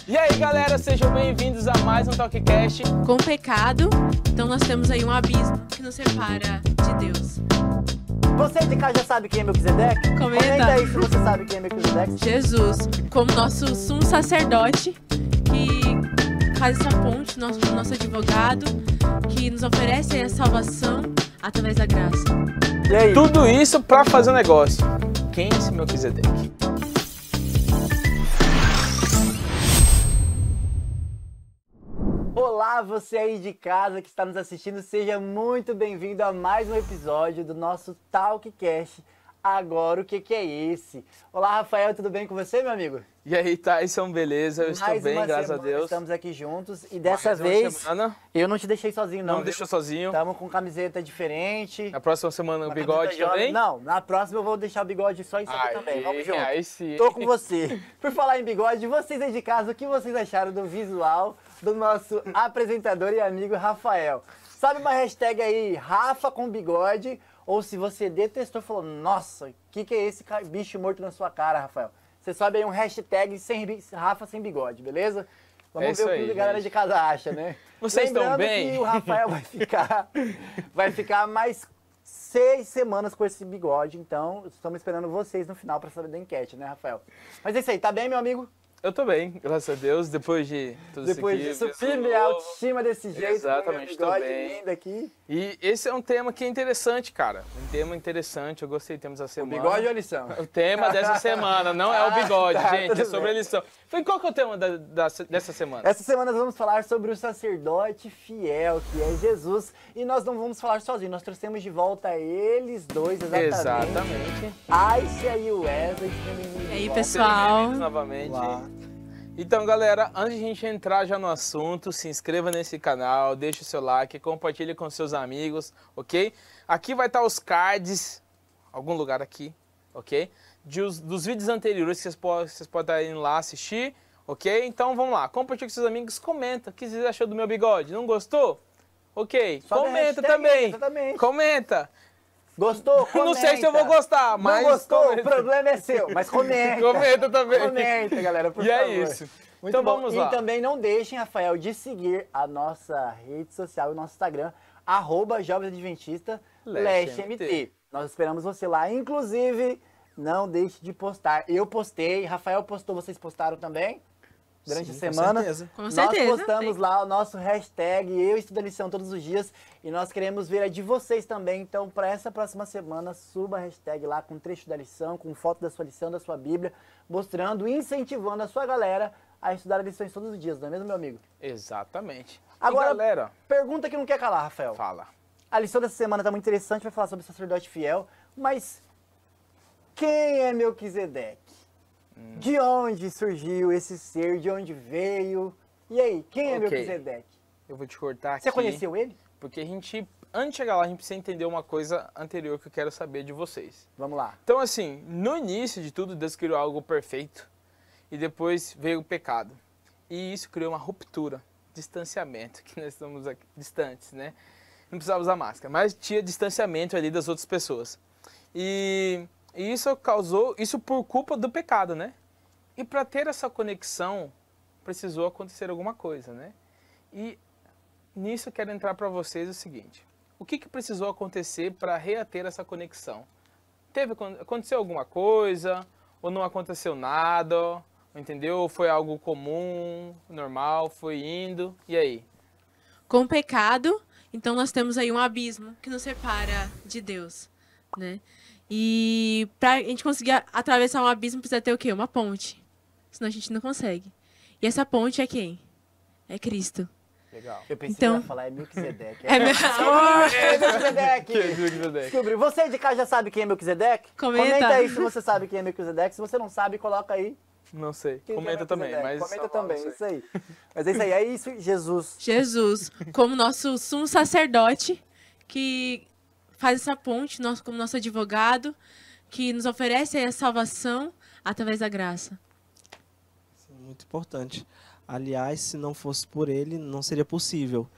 E aí, galera, sejam bem-vindos a mais um TalkCast. Com o pecado, então nós temos aí um abismo que nos separa de Deus. Você de casa já sabe quem é Melquisedeque? Comenta aí se você sabe quem é Melquisedeque. Jesus, como nosso sumo sacerdote, que faz essa ponte, nosso advogado, que nos oferece a salvação através da graça. E aí? Tudo isso pra fazer um negócio. Quem é esse Melquisedeque? Olá, você aí de casa que está nos assistindo, seja muito bem-vindo a mais um episódio do nosso TalkCast. Agora, o que é esse? Olá, Rafael, tudo bem com você, meu amigo? E aí, Tyson, beleza? Eu estou bem, graças a Deus. Estamos aqui juntos e dessa vez eu não te deixei sozinho, não. Não deixou sozinho. Estamos com camiseta diferente. Na próxima semana o bigode também? Não, na próxima eu vou deixar o bigode só isso aqui também. Vamos junto. Aí sim. Tô com você. Por falar em bigode, vocês aí de casa, o que vocês acharam do visual do nosso apresentador e amigo Rafael? Sabe uma hashtag aí, Rafa com bigode? Ou se você detestou, falou, nossa, o que é esse bicho morto na sua cara, Rafael? Você sabe aí um hashtag Rafa sem bigode, beleza? Vamos ver o que a galera de casa acha, né? Vocês estão bem? Que o Rafael vai ficar mais 6 semanas com esse bigode, então estamos esperando vocês no final para saber da enquete, né, Rafael? Mas é isso aí, tá bem, meu amigo? Eu tô bem, graças a Deus, depois de tudo isso aqui. Depois de subir minha autoestima desse jeito, exatamente, com meu tô bigode bem. lindo aqui. E esse é um tema que é interessante, cara. Um tema interessante, eu gostei, temos a semana. O bigode ou a lição? O tema dessa semana, não é o bigode, tá, gente, é tudo sobre bem. a lição. Qual que é o tema dessa semana? Essa semana nós vamos falar sobre o sacerdote fiel, que é Jesus. E nós não vamos falar sozinhos, nós trouxemos de volta eles dois, exatamente. Aisha e o Wesley. E aí, pessoal? Novamente. Olá. Então, galera, antes de a gente entrar já no assunto, se inscreva nesse canal, deixe o seu like, compartilhe com seus amigos, ok? Aqui vai estar os cards, algum lugar aqui, ok? Dos vídeos anteriores que vocês podem estar indo lá assistir, ok? Então, vamos lá, compartilhe com seus amigos, comenta o que vocês achou do meu bigode, não gostou? Ok, Sobe a comenta hashtag, também, exatamente. Comenta. Gostou? Comenta. Não sei se eu vou gostar, mas não gostou? comenta. O problema é seu, mas comenta. Comenta também. Comenta, galera, por E favor. é isso. Muito Então bom. vamos lá. E também não deixem, Rafael, de seguir a nossa rede social, o nosso Instagram, @jovensadventista_LesteMT. Nós esperamos você lá. Inclusive, não deixe de postar. Eu postei, Rafael postou, vocês postaram também? Durante a semana. Com certeza. Com certeza. Nós postamos lá o nosso hashtag Eu Estudo a Lição todos os dias e nós queremos ver a de vocês também. Então, para essa próxima semana, suba a hashtag lá com trecho da lição, com foto da sua lição, da sua Bíblia, mostrando e incentivando a sua galera a estudar lições todos os dias, não é mesmo, meu amigo? Exatamente. Agora, e galera, pergunta que não quer calar, Rafael. fala. A lição dessa semana está muito interessante, vai falar sobre o sacerdote fiel, mas quem é Melquisedeque? De onde surgiu esse ser? De onde veio? E aí, quem é Ok. Melquisedeque? Eu vou te cortar aqui. Você conheceu ele? Porque antes de chegar lá, a gente precisa entender uma coisa anterior que eu quero saber de vocês. Vamos lá. Então, assim, no início de tudo, Deus criou algo perfeito e depois veio o pecado. E isso criou uma ruptura, distanciamento, que nós estamos aqui distantes, né? Não precisava usar máscara, mas tinha distanciamento ali das outras pessoas. E isso causou, isso por culpa do pecado, né? E para ter essa conexão, precisou acontecer alguma coisa, né? E nisso eu quero entrar para vocês o seguinte. O que precisou acontecer para reater essa conexão? Aconteceu alguma coisa? Ou não aconteceu nada? Entendeu? Ou foi algo comum, normal, foi indo? E aí? Com o pecado, então nós temos aí um abismo que nos separa de Deus, né? E pra gente conseguir atravessar um abismo, precisa ter o quê? Uma ponte. Senão a gente não consegue. E essa ponte é quem? É Cristo. Legal. Eu pensei Então- que ia falar é Melquisedeque. É meu amor! É Melquisedeque! Melquisedeque. Descobriu. Você de casa já sabe quem é Melquisedeque? Comenta. aí se você sabe quem é Melquisedeque. Se você não sabe, coloca aí. Não sei. Quem Comenta que é também, Melquisedeque. mas... Comenta também, isso aí. Mas é isso aí, é isso, Jesus. Jesus, como nosso sumo sacerdote, que faz essa ponte, como nosso advogado, que nos oferece aí a salvação através da graça. Sim, muito importante. Aliás, se não fosse por ele, não seria possível.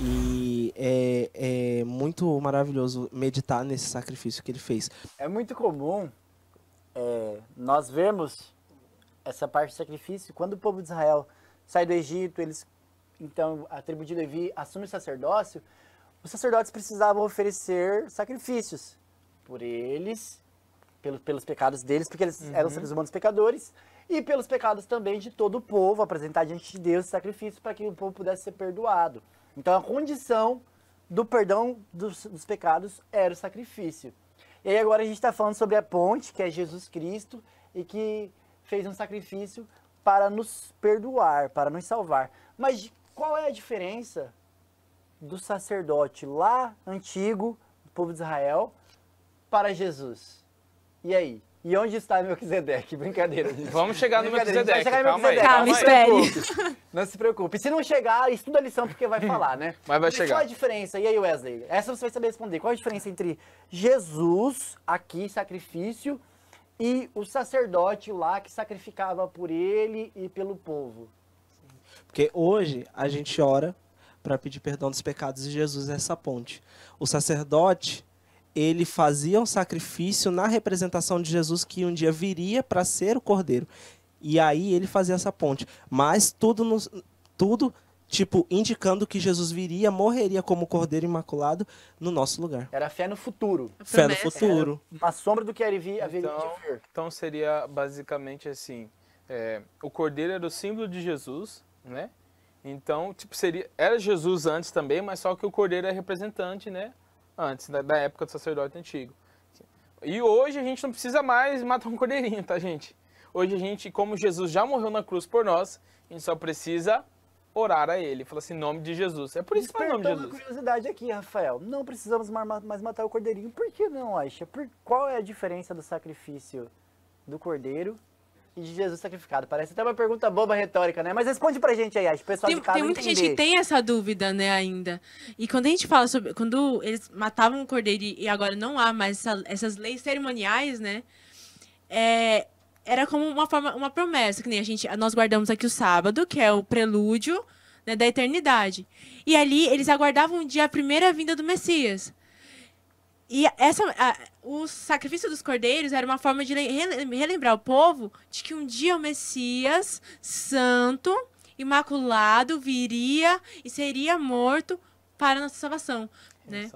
E é muito maravilhoso meditar nesse sacrifício que ele fez. É muito comum nós vermos essa parte do sacrifício quando o povo de Israel sai do Egito, então a tribo de Levi assume o sacerdócio, os sacerdotes precisavam oferecer sacrifícios por eles, pelos pecados deles, porque eles eram seres humanos pecadores, e pelos pecados também de todo o povo, apresentar diante de Deus sacrifícios para que o povo pudesse ser perdoado. Então a condição do perdão dos pecados era o sacrifício. E aí agora a gente está falando sobre a ponte, que é Jesus Cristo, e que fez um sacrifício para nos perdoar, para nos salvar. Mas qual é a diferença do sacerdote lá antigo, do povo de Israel, para Jesus? E aí? E onde está Melquisedeque? Brincadeira, gente. Vamos chegar no Melquisedeque, Calma aí. Calma, espere. Não se preocupe. Se não chegar, estuda a lição porque vai falar, né? Mas vai chegar. Qual a diferença? E aí, Wesley? Essa você vai saber responder. Qual a diferença entre Jesus, aqui, sacrifício, e o sacerdote lá que sacrificava por ele e pelo povo? Porque hoje a gente ora para pedir perdão dos pecados e Jesus é essa ponte. O sacerdote, ele fazia um sacrifício na representação de Jesus que um dia viria para ser o Cordeiro. E aí ele fazia essa ponte. Mas tudo tipo, indicando que Jesus viria, morreria como Cordeiro Imaculado no nosso lugar. Era fé no futuro. Fé no futuro. Uma sombra do que haveria de vir. Então seria basicamente assim, o Cordeiro era o símbolo de Jesus, né? Então, tipo, era Jesus antes também, mas só que o Cordeiro é representante, né? Antes, da época do sacerdote antigo. E hoje a gente não precisa mais matar um cordeirinho, tá, gente? Hoje a gente, como Jesus já morreu na cruz por nós, a gente só precisa orar a ele. Fala assim, em nome de Jesus. É por isso que fala em nome de Jesus. Uma curiosidade aqui, Rafael. Não precisamos mais matar o cordeirinho. Por que não, Aisha? Qual é a diferença do sacrifício do cordeiro e de Jesus sacrificado? Parece até uma pergunta boba, retórica, né? Mas responde pra gente aí, Aisha. O pessoal de casa Tem muita gente que tem essa dúvida, né, ainda. E quando a gente fala sobre... Quando eles matavam o cordeiro e agora não há mais essas leis cerimoniais, né? Era como uma promessa, que nem nós guardamos aqui o sábado, que é o prelúdio, né, da eternidade. E ali eles aguardavam a primeira vinda do Messias. E o sacrifício dos cordeiros era uma forma de relembrar o povo de que um dia o Messias santo, imaculado, viria e seria morto para a nossa salvação. Né?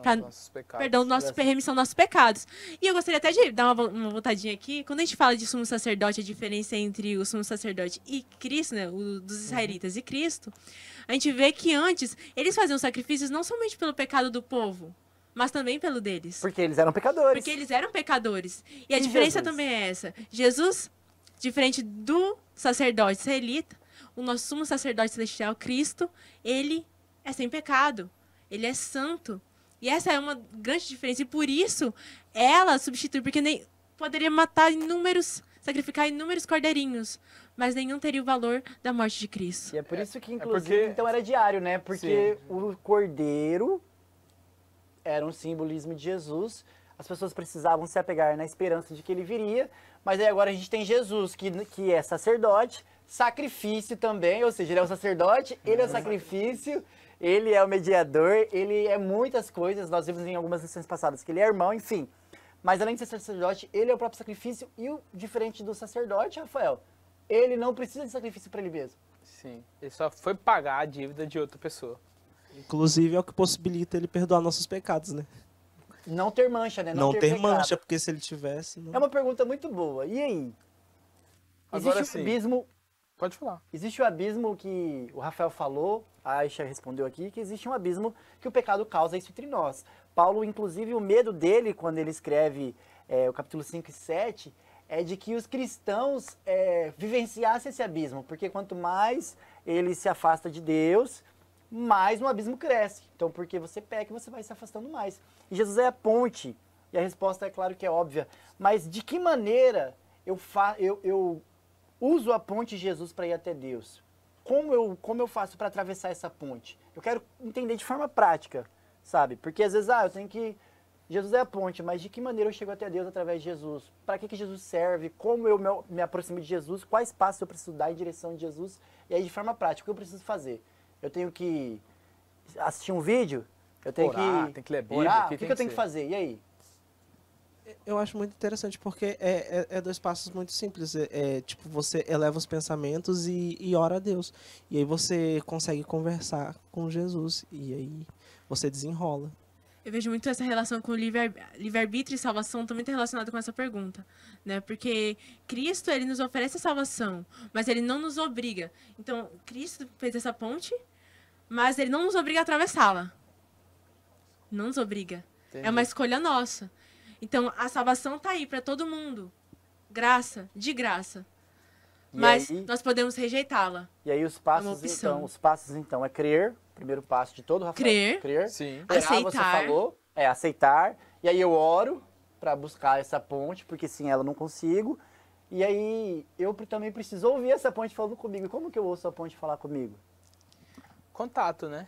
Perdão, remissão dos nossos pecados. E eu gostaria até de dar uma voltadinha aqui. Quando a gente fala de sumo sacerdote, a diferença entre o sumo sacerdote e Cristo, né, dos israelitas e Cristo, a gente vê que antes eles faziam sacrifícios não somente pelo pecado do povo, mas também pelo deles. Porque eles eram pecadores. Porque eles eram pecadores. E a diferença também é essa. Jesus, diferente do sacerdote israelita, o nosso sumo sacerdote celestial, Cristo, ele é sem pecado. Ele é santo. E essa é uma grande diferença. E por isso, ela substitui, porque nem poderia sacrificar inúmeros cordeirinhos, mas nenhum teria o valor da morte de Cristo. E é por isso que, inclusive, então era diário, né? Porque o cordeiro era um simbolismo de Jesus. As pessoas precisavam se apegar na esperança de que ele viria. Mas aí agora a gente tem Jesus, que é sacerdote, sacrifício também, ou seja, ele é o sacerdote, ele é o sacrifício, ele é o mediador, ele é muitas coisas. Nós vimos em algumas lições passadas que ele é irmão, enfim. Mas além de ser sacerdote, ele é o próprio sacrifício. E o diferente do sacerdote, Rafael, ele não precisa de sacrifício para ele mesmo. Sim, ele só foi pagar a dívida de outra pessoa. Inclusive é o que possibilita ele perdoar nossos pecados, né? Não ter mancha, né? Não ter mancha, porque se ele tivesse... Não... É uma pergunta muito boa. E aí? Agora Existe um abismo... Pode falar. Existe um abismo que o Rafael falou, a Aisha respondeu aqui, que existe um abismo que o pecado causa isso entre nós. Paulo, inclusive, o medo dele, quando ele escreve o capítulo 5 e 7, é de que os cristãos vivenciassem esse abismo, porque quanto mais ele se afasta de Deus, mais o abismo cresce. Então, porque você peca, você vai se afastando mais. E Jesus é a ponte, e a resposta é claro que é óbvia, mas de que maneira eu uso a ponte de Jesus para ir até Deus? Como eu faço para atravessar essa ponte? Eu quero entender de forma prática, sabe? Porque às vezes, eu tenho que... Jesus é a ponte, mas de que maneira eu chego até Deus através de Jesus? Para que Jesus serve? Como eu me aproximo de Jesus? Quais passos eu preciso dar em direção de Jesus? E aí, de forma prática, o que eu preciso fazer? Eu tenho que assistir um vídeo? Eu tenho orar, tem que ler a Bíblia. orar? O que eu tenho que fazer? E aí? Eu acho muito interessante porque é dois passos muito simples. Tipo, você eleva os pensamentos e ora a Deus. E aí você consegue conversar com Jesus. E aí você desenrola. Eu vejo muito essa relação com o livre-arbítrio e salvação também está relacionada com essa pergunta, né? Porque Cristo, ele nos oferece a salvação, mas ele não nos obriga. Então, Cristo fez essa ponte, mas ele não nos obriga a atravessá-la. Não nos obriga. Entendi. É uma escolha nossa. Então, a salvação está aí para todo mundo. Graça, de graça. E Mas aí- nós podemos rejeitá-la. E aí os uma passos, opção. então, é crer. Primeiro passo de todo, Rafael. Crer. Crer. Sim. Esperar, você Aceitar. falou. É, aceitar. E aí eu oro para buscar essa ponte, porque sem ela eu não consigo. E aí eu também preciso ouvir essa ponte falando comigo. E como que eu ouço a ponte falar comigo? Contato, né?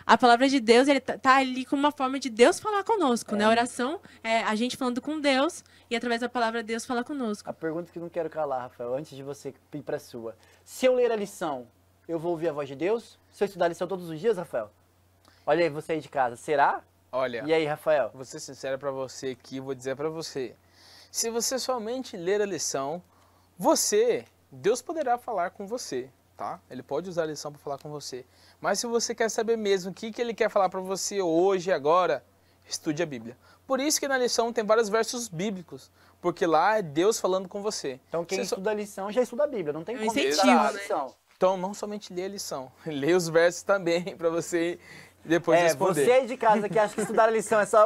A palavra de Deus, ele tá ali como uma forma de Deus falar conosco, né? A oração é a gente falando com Deus e através da palavra Deus falar conosco. A pergunta que eu não quero calar, Rafael, antes de você ir para a sua. Se eu ler a lição, eu vou ouvir a voz de Deus? Se eu estudar a lição todos os dias, Rafael? Olha aí, você aí de casa, será? Olha, E aí, Rafael? vou ser sincero pra você aqui, vou dizer pra você. Se você somente ler a lição, Deus poderá falar com você, tá? Ele pode usar a lição para falar com você. Mas se você quer saber mesmo o que ele quer falar para você hoje, agora, estude a Bíblia. Por isso que na lição tem vários versos bíblicos, porque lá é Deus falando com você. Então quem Você só- estuda a lição já estuda a Bíblia, não tem É um como incentivo, estudar a né? lição. Então, não somente lê a lição, lê os versos também, para você depois responder. Você aí de casa que acha que estudar a lição é só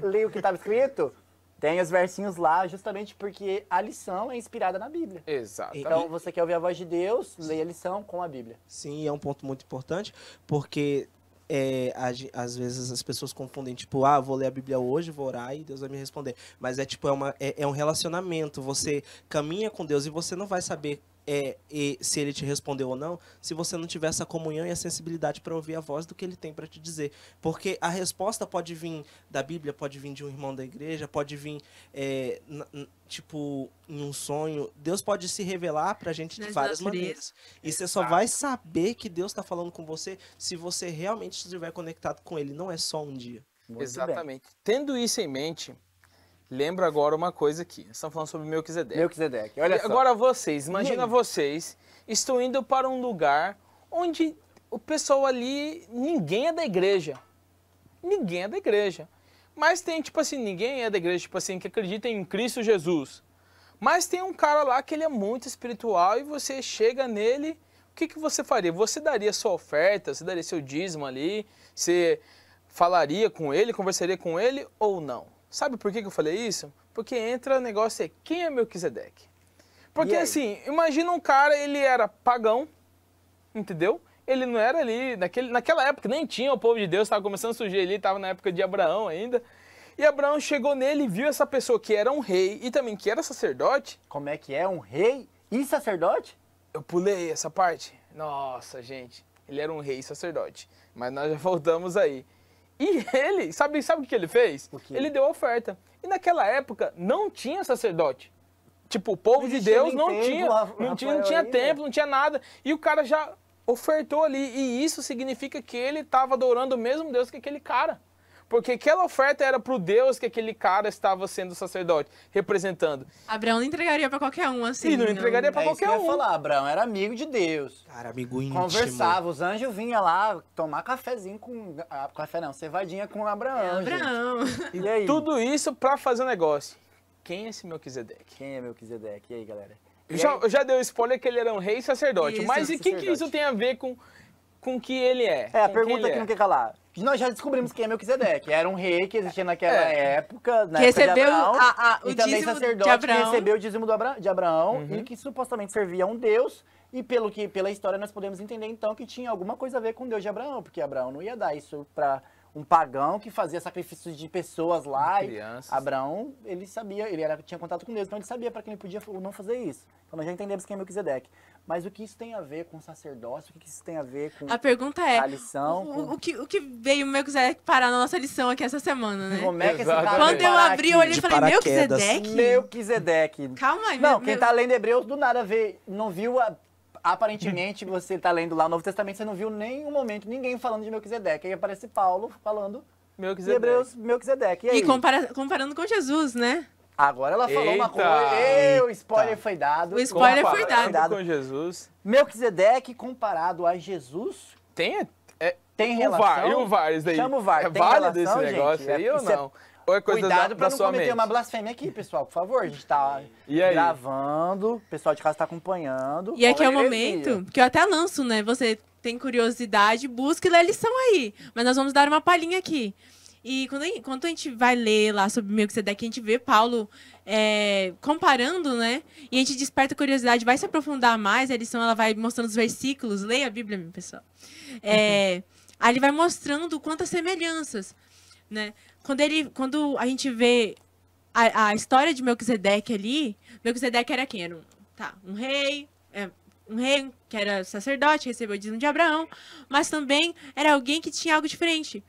ler o que estava escrito, tem os versinhos lá justamente porque a lição é inspirada na Bíblia. Exatamente. Então você quer ouvir a voz de Deus, leia a lição com a Bíblia. Sim, é um ponto muito importante, porque às vezes as pessoas confundem, tipo, vou ler a Bíblia hoje, vou orar e Deus vai me responder. Mas é um relacionamento, você caminha com Deus e você não vai saber se ele te respondeu ou não, se você não tiver essa comunhão e a sensibilidade para ouvir a voz do que ele tem para te dizer. Porque a resposta pode vir da Bíblia, pode vir de um irmão da igreja, pode vir, tipo, em um sonho. Deus pode se revelar pra gente de Nas várias naturezas. maneiras. E você só vai saber que Deus está falando com você se você realmente estiver conectado com ele. Não é só um dia. Muito Exatamente. Tendo isso em mente, lembra agora uma coisa aqui. Nós estamos falando sobre bem. Melquisedeque. Melquisedeque, olha E só. agora vocês, imagina aí? vocês, estão indo para um lugar onde o pessoal ali, ninguém é da igreja. Ninguém é da igreja. Mas tem, tipo assim, ninguém é da igreja, tipo assim, que acredita em Cristo Jesus. Mas tem um cara lá que ele é muito espiritual e você chega nele, o que você faria? Você daria sua oferta, você daria seu dízimo ali, você falaria com ele, conversaria com ele ou não? Sabe por que eu falei isso? Porque entra o negócio quem é Melquisedeque? Porque E aí? assim, imagina um cara, ele era pagão, entendeu? Ele não era ali, naquela época nem tinha o povo de Deus, estava começando a surgir ali, estava na época de Abraão ainda. E Abraão chegou nele e viu essa pessoa que era um rei e também que era sacerdote. Como é que é? Um rei e sacerdote? Eu pulei essa parte. Nossa, gente, ele era um rei e sacerdote. Mas nós já voltamos aí. E ele, sabe o que ele fez? O quê? Ele deu oferta. E naquela época não tinha sacerdote. Tipo, o povo Não de existia Deus nem não templo, tinha, não tinha Rafael, templo, não tinha nada. E o cara já ofertou ali. E isso significa que ele estava adorando o mesmo Deus que aquele cara. Porque aquela oferta era pro Deus que aquele cara estava sendo sacerdote, representando. Abraão não entregaria pra qualquer um, assim. E não entregaria pra É isso que qualquer eu ia um. falar, Abraão era amigo de Deus. Cara, amigo íntimo. Conversava, os anjos vinham lá tomar cafezinho com... café não, cevadinha com Abraão, gente. Abraão. E aí? Tudo isso para fazer um negócio. Quem é esse Melquisedeque? Quem é Melquisedeque? E aí, galera? E Eu já deu spoiler que ele era um rei e sacerdote. Isso, Mas e o que sacerdote. isso tem a ver com o que ele é? É, a Com quem pergunta ele que não quer calar. Nós já descobrimos quem é Melquisedeque. Era um rei que existia naquela época, na Que época de recebeu Abraão, o e também dízimo sacerdote de Abraão. que recebeu o dízimo de Abraão e que supostamente servia a um Deus. E pela história nós podemos entender então que tinha alguma coisa a ver com o Deus de Abraão, porque Abraão não ia dar isso para um pagão que fazia sacrifícios de pessoas lá. De E crianças. Abraão, ele sabia, tinha contato com Deus, então ele sabia para quem ele podia ou não fazer isso. Então nós já entendemos quem é Melquisedeque. Mas o que isso tem a ver com sacerdócio? O que isso tem a ver com A pergunta é, a lição? o que veio o Melquisedeque parar na nossa lição aqui essa semana, né? Como é que esse cara Exatamente. Quando eu parar abri, aqui? eu olhei e De falei, paraquedas. Melquisedeque? Melquisedeque. Calma aí. Não, quem tá lendo Hebreus do nada vê, não viu aparentemente você tá lendo lá o Novo Testamento, você não viu em nenhum momento ninguém falando de Melquisedeque. Aí aparece Paulo falando Melquisedeque. Hebreus, Melquisedeque. E aí? E comparando com Jesus, né? Agora ela falou uma Eita. coisa. Ei, o spoiler foi dado. O spoiler foi Comparando dado. com Jesus. Melquisedeque comparado a Jesus Tem tem o relação? VAR, e o VAR, isso daí? Chama o VAR. É Tem válido relação, esse negócio gente? aí ou Isso é- não? Ou é coisa Cuidado da pra não sua cometer mente? uma blasfêmia aqui, pessoal, por favor. A gente tá E aí? gravando, o pessoal de casa tá acompanhando. E aqui é o Olha a heresia. momento que eu até lanço, né? Você tem curiosidade, busque e lê a lição aí. Mas nós vamos dar uma palhinha aqui. E quando a gente vai ler lá sobre Melquisedeque, a gente vê Paulo comparando, né? E a gente desperta a curiosidade, vai se aprofundar mais. A lição ela vai mostrando os versículos. Leia a Bíblia, meu pessoal. Aí ele vai mostrando quantas semelhanças, né? Quando a gente vê a história de Melquisedeque ali, Melquisedeque era quem? Era um rei, que era sacerdote, recebeu o dízimo de Abraão, mas também era alguém que tinha algo diferente.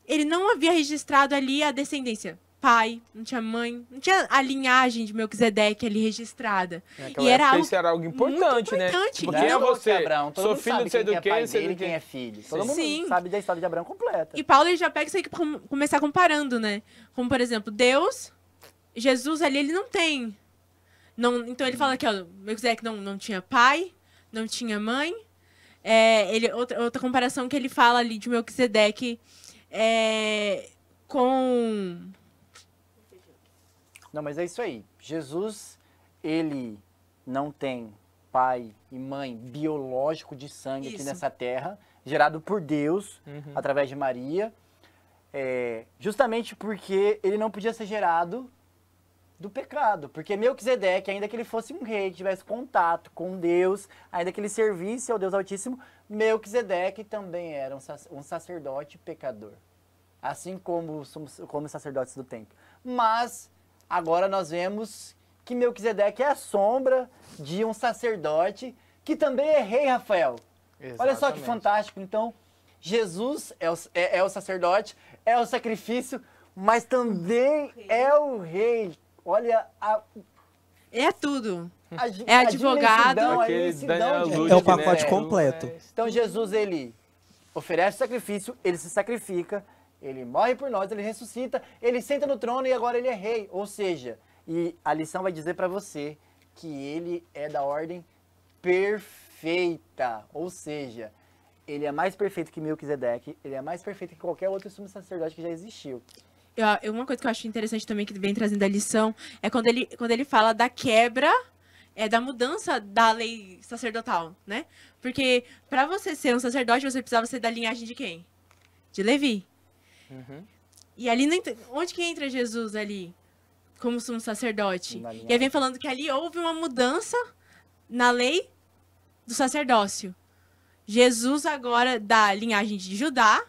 Ele não havia registrado ali a descendência. Pai, não tinha mãe, não tinha a linhagem de Melquisedeque ali registrada. Naquela E era época algo isso era algo importante, muito né? importante. Tipo, E quem é não- você? Abraão, todo Sou mundo filho sabe de sei quem do é quê, pai sei dele, do quem quê. é filho. Todo mundo Sim. sabe da história de Abraão completa. E Paulo ele já pega isso aí para começar comparando, né? Como, por exemplo, Deus, Jesus ali, ele não tem. Então ele fala que Melquisedeque não tinha pai, não tinha mãe. Outra comparação que ele fala ali de Melquisedeque com... Não, mas é isso aí. Jesus, ele não tem pai e mãe biológico de sangue aqui Isso. nessa terra, gerado por Deus, através de Maria, justamente porque ele não podia ser gerado do pecado. Porque Melquisedeque, ainda que ele fosse um rei, que tivesse contato com Deus, ainda que ele servisse ao Deus Altíssimo, Melquisedeque também era um sacerdote pecador. Assim como os sacerdotes do templo. Mas agora nós vemos que Melquisedeque é a sombra de um sacerdote que também é rei, Rafael. Olha só que Exatamente. fantástico. Então, Jesus é o sacerdote, é o sacrifício, mas também é o rei. Olha É tudo. a É advogado. dimensão, a Aquele imensidão Daniel de Luz, É o Jesus. pacote né? completo. Então Jesus, ele oferece sacrifício, ele se sacrifica, ele morre por nós, ele ressuscita, ele senta no trono e agora ele é rei. Ou seja, e a lição vai dizer para você que ele é da ordem perfeita. Ou seja, ele é mais perfeito que Melquisedeque, ele é mais perfeito que qualquer outro sumo sacerdote que já existiu. Uma coisa que eu acho interessante também, que vem trazendo a lição, é quando ele fala da quebra, da mudança da lei sacerdotal, né? Porque para você ser um sacerdote, você precisava ser da linhagem de quem? De Levi. E ali, onde que entra Jesus ali, como sumo sacerdote? Na E aí linhagem. vem falando que ali houve uma mudança na lei do sacerdócio. Jesus agora, da linhagem de Judá,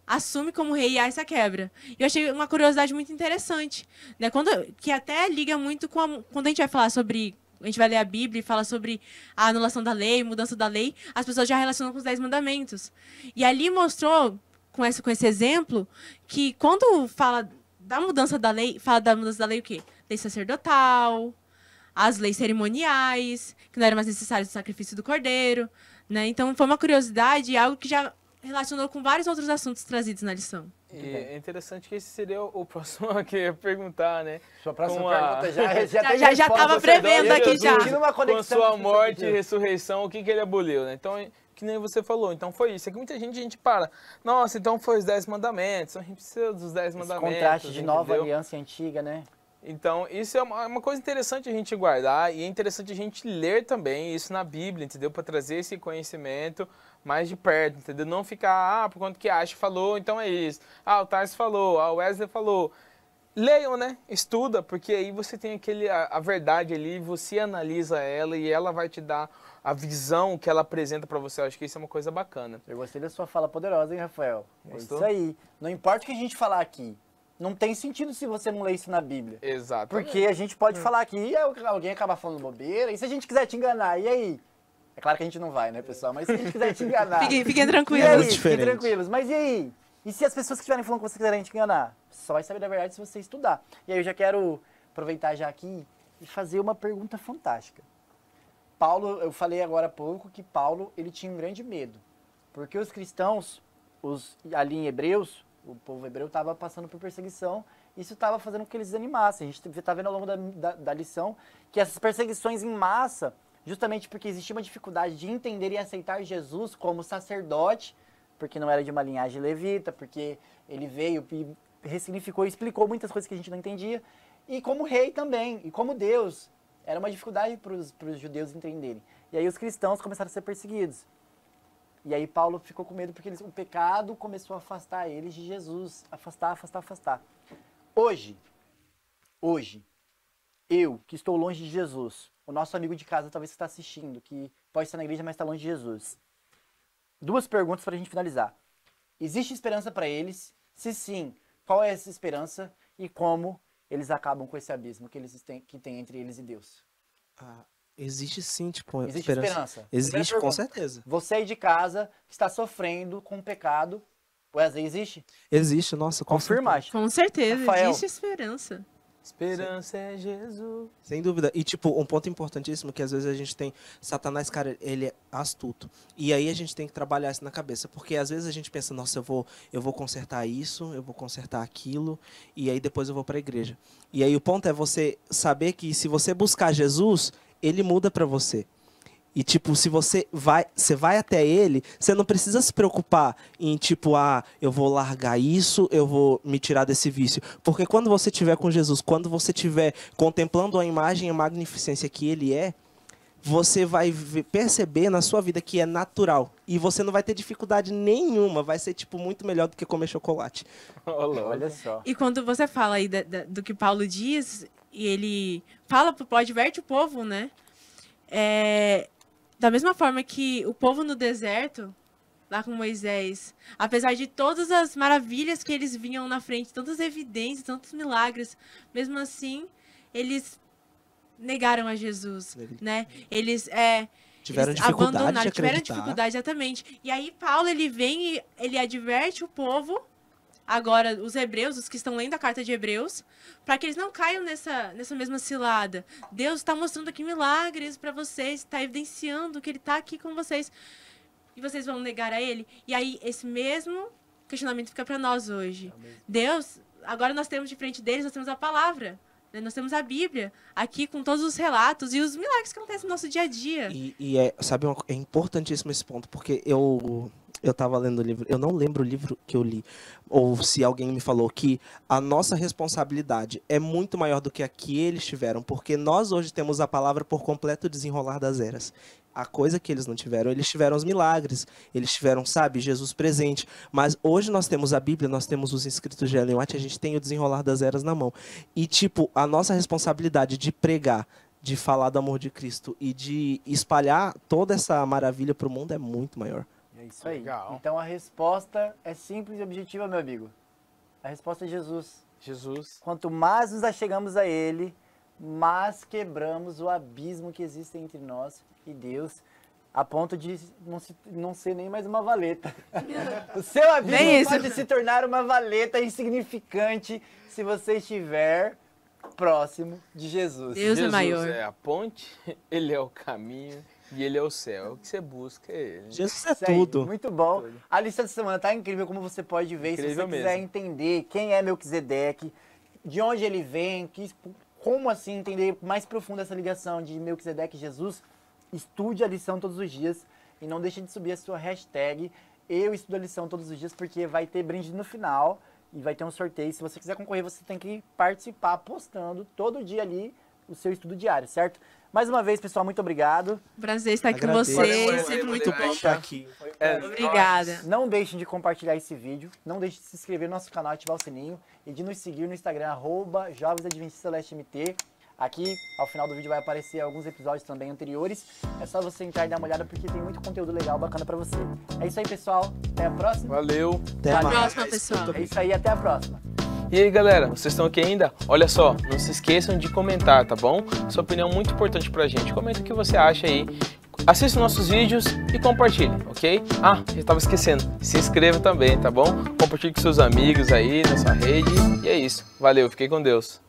assume como rei e há essa quebra. E eu achei uma curiosidade muito interessante, né? Que até liga muito com quando a gente vai falar sobre... A gente vai ler a Bíblia e fala sobre a anulação da lei, mudança da lei, as pessoas já relacionam com os 10 mandamentos. E ali mostrou, com esse exemplo, que quando fala da mudança da lei, fala da mudança da lei o quê? Lei sacerdotal, as leis cerimoniais, que não era mais necessário o sacrifício do cordeiro, né? Então foi uma curiosidade e algo que já relacionou com vários outros assuntos trazidos na lição. E é interessante que esse seria o próximo que eu ia perguntar, né? Sua próxima Com a- pergunta já tem Já resposta. tava Sacerdote prevendo aqui Jesus, já. tinha uma Com conexão sua com morte e Deus. ressurreição, o que ele aboliu, né? Então, que nem você falou, então foi isso. É que muita gente para, nossa, então foi os 10 mandamentos, a gente precisa dos 10 Esse mandamentos. contraste de nova entendeu? aliança e antiga, né? Então, isso é uma coisa interessante a gente guardar e é interessante a gente ler também isso na Bíblia, entendeu? Para trazer esse conhecimento mais de perto, entendeu? Não ficar, por conta que a Ashe falou, então é isso. O Tarso falou, o Wesley falou. Leiam, né? Estuda, porque aí você tem a verdade ali, você analisa ela e ela vai te dar a visão que ela apresenta para você. Eu acho que isso é uma coisa bacana. Eu gostei da sua fala poderosa, hein, Rafael? É Gostou? isso aí. Não importa o que a gente falar aqui. Não tem sentido se você não ler isso na Bíblia. Exato. Porque a gente pode falar aqui e alguém acaba falando bobeira. E se a gente quiser te enganar, e aí? É claro que a gente não vai, né, pessoal? Mas se a gente quiser te enganar... Fiquem E tranquilos. aí? Muito Fiquem diferente. tranquilos. Mas e aí? E se as pessoas que estiverem falando que você quiserem te enganar? Você só vai saber da verdade se você estudar. E aí eu já quero aproveitar já aqui e fazer uma pergunta fantástica. Paulo, eu falei agora há pouco que Paulo, ele tinha um grande medo. Porque os cristãos, ali em Hebreus, O povo hebreu estava passando por perseguição, isso estava fazendo com que eles desanimassem. A gente está vendo ao longo da lição que essas perseguições em massa, justamente porque existia uma dificuldade de entender e aceitar Jesus como sacerdote, porque não era de uma linhagem levita, porque ele veio e ressignificou e explicou muitas coisas que a gente não entendia, e como rei também, e como Deus. Era uma dificuldade para os judeus entenderem. E aí os cristãos começaram a ser perseguidos. E aí Paulo ficou com medo porque o pecado começou a afastar eles de Jesus. Afastar. Hoje, eu que estou longe de Jesus, o nosso amigo de casa talvez está assistindo, que pode estar na igreja, mas está longe de Jesus. 2 perguntas para a gente finalizar. Existe esperança para eles? Se sim, qual é essa esperança e como eles acabam com esse abismo que tem entre eles e Deus? Existe sim, tipo, Existe esperança. Existe, com certeza. Você aí de casa que está sofrendo com o pecado, Wesley, existe? Existe, nossa, Confirma. Com certeza, Rafael. existe esperança. Esperança é Jesus. Sem dúvida. E, tipo, um ponto importantíssimo que às vezes a gente tem... Satanás, cara, ele é astuto. E aí a gente tem que trabalhar isso na cabeça. Porque às vezes a gente pensa, nossa, eu vou consertar isso, eu vou consertar aquilo, e aí depois eu vou para a igreja. E aí o ponto é você saber que se você buscar Jesus, ele muda para você. E, tipo, se você vai até ele, você não precisa se preocupar em, tipo, eu vou largar isso, eu vou me tirar desse vício. Porque quando você estiver com Jesus, quando você estiver contemplando a imagem e a magnificência que ele é, você vai perceber na sua vida que é natural. E você não vai ter dificuldade nenhuma. Vai ser, tipo, muito melhor do que comer chocolate. Olha só. E quando você fala aí do que Paulo diz, e ele fala, adverte o povo, né? Da mesma forma que o povo no deserto, lá com Moisés, apesar de todas as maravilhas que eles vinham na frente, tantas evidências, tantos milagres, mesmo assim, eles negaram a Jesus, né? Eles Tiveram dificuldade de acreditar. tiveram dificuldade, exatamente. E aí Paulo, ele vem e ele adverte o povo, agora os hebreus, os que estão lendo a carta de Hebreus, para que eles não caiam nessa mesma cilada. Deus está mostrando aqui milagres para vocês, está evidenciando que ele está aqui com vocês. E vocês vão negar a ele? E aí esse mesmo questionamento fica para nós hoje. Deus, agora nós temos de frente deles, nós temos a palavra. Né? Nós temos a Bíblia aqui com todos os relatos e os milagres que acontecem no nosso dia a dia. Sabe, é importantíssimo esse ponto, porque eu estava lendo o livro, eu não lembro o livro que eu li, ou se alguém me falou que a nossa responsabilidade é muito maior do que a que eles tiveram, porque nós hoje temos a palavra por completo desenrolar das eras. A coisa que eles não tiveram, eles tiveram os milagres, eles tiveram, sabe, Jesus presente, mas hoje nós temos a Bíblia, nós temos os escritos de Ellen White, a gente tem o desenrolar das eras na mão. E, tipo, a nossa responsabilidade de pregar, de falar do amor de Cristo e de espalhar toda essa maravilha para o mundo é muito maior. É isso aí. Legal. Então a resposta é simples e objetiva, meu amigo. A resposta é Jesus. Jesus. Quanto mais nos achegamos a Ele, mais quebramos o abismo que existe entre nós e Deus, a ponto de não ser nem mais uma valeta. O seu abismo pode se tornar uma valeta insignificante se você estiver próximo de Jesus. Deus é maior. Jesus é a ponte, ele é o caminho e ele é o céu. O que você busca é ele. Jesus é Isso aí, tudo. muito bom. Tudo. A lista de semana tá incrível, como você pode ver. Incrível Se você quiser mesmo. entender quem é Melquisedeque, de onde ele vem, como assim entender mais profundo essa ligação de Melquisedeque e Jesus, estude a lição todos os dias e não deixe de subir a sua hashtag Eu Estudo a Lição todos os dias, porque vai ter brinde no final e vai ter um sorteio. Se você quiser concorrer, você tem que participar postando todo dia ali o seu estudo diário, certo? Mais uma vez, pessoal, muito obrigado. Prazer estar aqui com Agradeço. vocês, Valeu, sempre valeu, muito valeu. bom. Estar aqui. Obrigada. Não deixem de compartilhar esse vídeo, não deixem de se inscrever no nosso canal, ativar o sininho e de nos seguir no Instagram, @JovensAdventistasLesteMT. Aqui, ao final do vídeo, vai aparecer alguns episódios também anteriores. É só você entrar e dar uma olhada porque tem muito conteúdo legal, bacana pra você. É isso aí, pessoal. Até a próxima. Valeu. Até Até a mais. próxima, pessoal. É isso aí, até a próxima. E aí, galera, vocês estão aqui ainda? Olha só, não se esqueçam de comentar, tá bom? Sua opinião é muito importante pra gente. Comenta o que você acha aí. Assista nossos vídeos e compartilhe, ok? Já estava esquecendo. Se inscreva também, tá bom? Compartilhe com seus amigos aí na sua rede. E é isso. Valeu, fiquem com Deus.